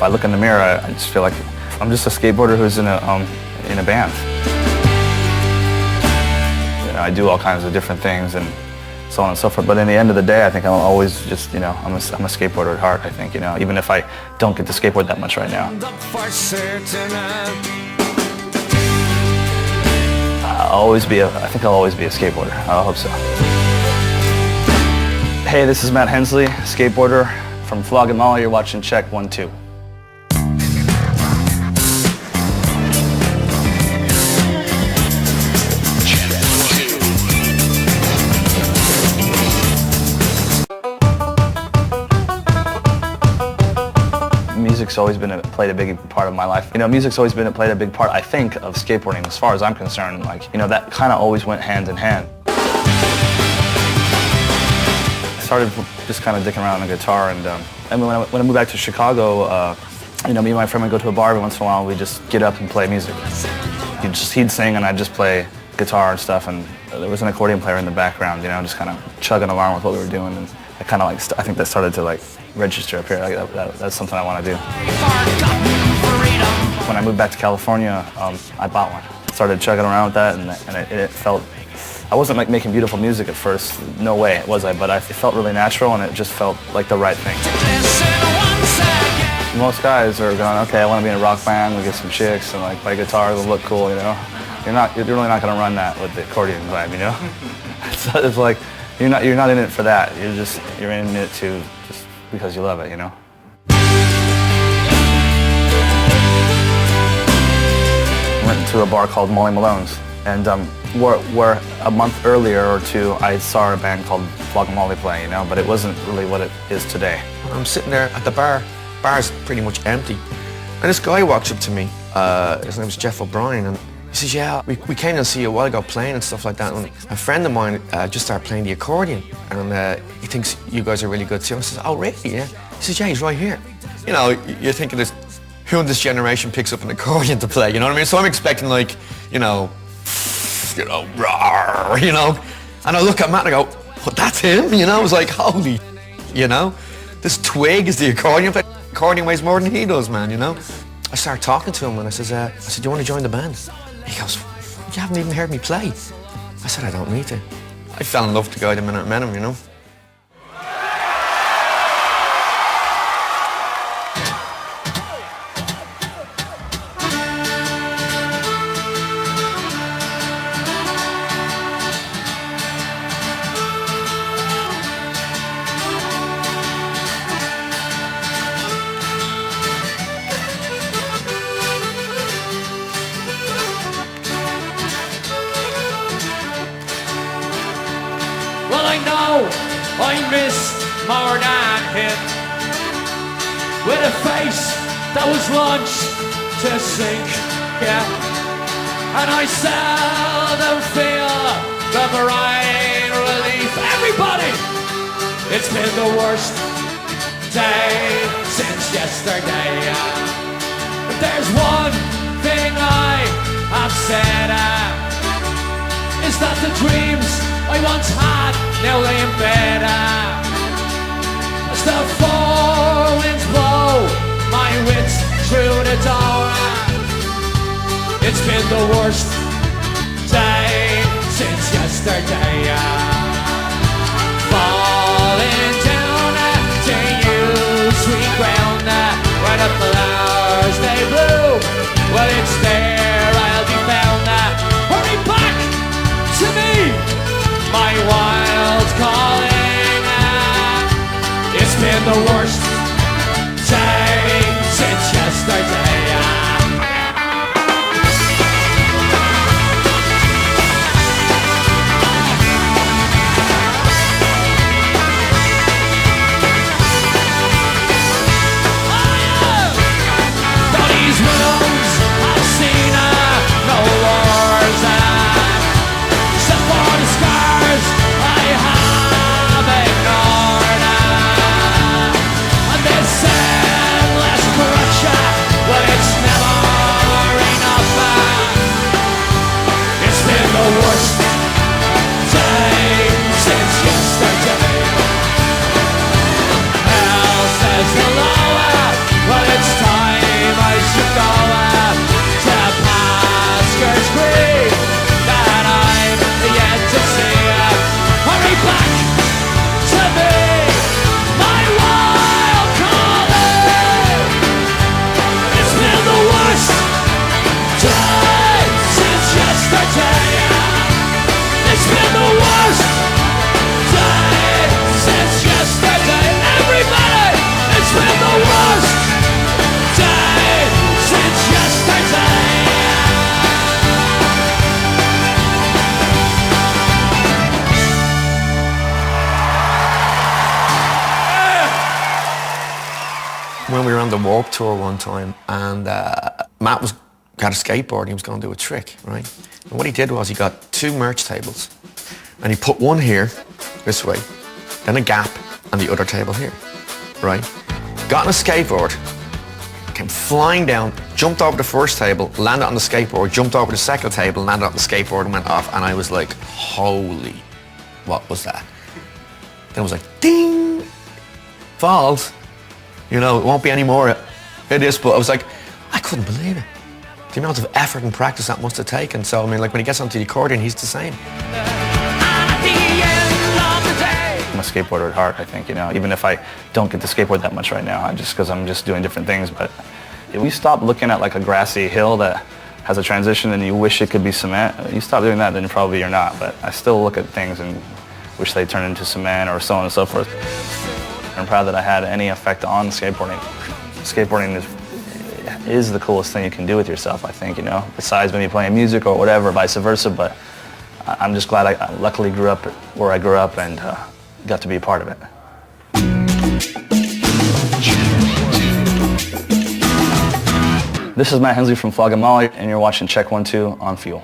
if I look in the mirror, I just feel like I'm just a skateboarder who's in a band. You know, I do all kinds of different things and so on and so forth. But in the end of the day, I think I'm always just, you know, I'm a skateboarder at heart. I think, you know, even if I don't get to skateboard that much right now. I think I'll always be a skateboarder. I hope so. Hey, this is Matt Hensley, skateboarder from Flogging. You're watching Check 1 2. Music's always played a big part of my life. You know, music's always played a big part, I think, of skateboarding as far as I'm concerned. Like, you know, that kind of always went hand in hand. I started just kind of dicking around on the guitar, and when I moved back to Chicago, you know, me and my friend would go to a bar every once in a while. We'd just get up and play music. He'd sing and I'd just play guitar and stuff, and there was an accordion player in the background, you know, just kind of chugging along with what we were doing, and I kind of like, I think that started to like register up here. Like, that's something I want to do. When I moved back to California, I bought one. Started chugging around with that, and it felt, I wasn't like making beautiful music at first, no way was I, but it felt really natural, and it just felt like the right thing. Most guys are going, okay, I want to be in a rock band, we'll get some chicks, and like play guitar, it'll look cool, you know. You're really not going to run that with the accordion vibe, you know. It's like you're not in it for that. You're in it just because you love it, you know. I went to a bar called Molly Malone's, and where a month earlier or two I saw a band called Flogging Molly play, you know, but it wasn't really what it is today. I'm sitting there at the bar. Bar's pretty much empty, and this guy walks up to me. His name's Jeff O'Brien, and he says, "Yeah, we came to see you a while ago playing and stuff like that. And a friend of mine just started playing the accordion, and he thinks you guys are really good too." I says, "Oh, really? Yeah." He says, "Yeah, he's right here." You know, you're thinking this, who in this generation picks up an accordion to play? You know what I mean? So I'm expecting like, you know, rawr, you know. And I look at Matt and I go, "Well, that's him." You know, I was like, "Holy," you know, this twig is the accordion player. Accordion weighs more than he does, man, you know? I started talking to him and I said, "Do you want to join the band?" He goes, "You haven't even heard me play." I said, "I don't need to." I fell in love with the guy the minute I met him, you know? Well, I know I missed more than him, with a face that was launched to sink, yeah. And I seldom feel the brain relief. Everybody, it's been the worst day since yesterday, yeah. But there's one thing I have said, is that the dreams I once had now lay in bed, as the four winds blow my wits through the door. It's been the worst day since yesterday, falling down to you, sweet ground, where the flowers they bloom. Well, it's there I'll be found. Hurry back to me, my wild calling. It's been the worst day since yesterday. when we were on the Warp Tour one time, and Matt got a skateboard and he was going to do a trick, right? And what he did was he got 2 merch tables and he put one here, this way, then a gap, and the other table here, right? Got on a skateboard, came flying down, jumped over the first table, landed on the skateboard, jumped over the second table, landed on the skateboard and went off, and I was like, holy, what was that? Then it was like, ding, falls. You know, it won't be any more it is, but I was like, I couldn't believe it. The amount of effort and practice that must have taken. So, I mean, like when he gets onto the accordion, he's the same. I'm a skateboarder at heart, I think, you know, even if I don't get to skateboard that much right now, because I'm just doing different things. But if you stop looking at like a grassy hill that has a transition and you wish it could be cement, you stop doing that, then probably you're not. But I still look at things and wish they turned into cement or so on and so forth. I'm proud that I had any effect on skateboarding. Skateboarding is the coolest thing you can do with yourself, I think, you know, besides maybe playing music or whatever, vice versa. But I'm just glad I luckily grew up where I grew up and got to be a part of it. This is Matt Hensley from Flogging, and you're watching Check 1 2 on Fuel.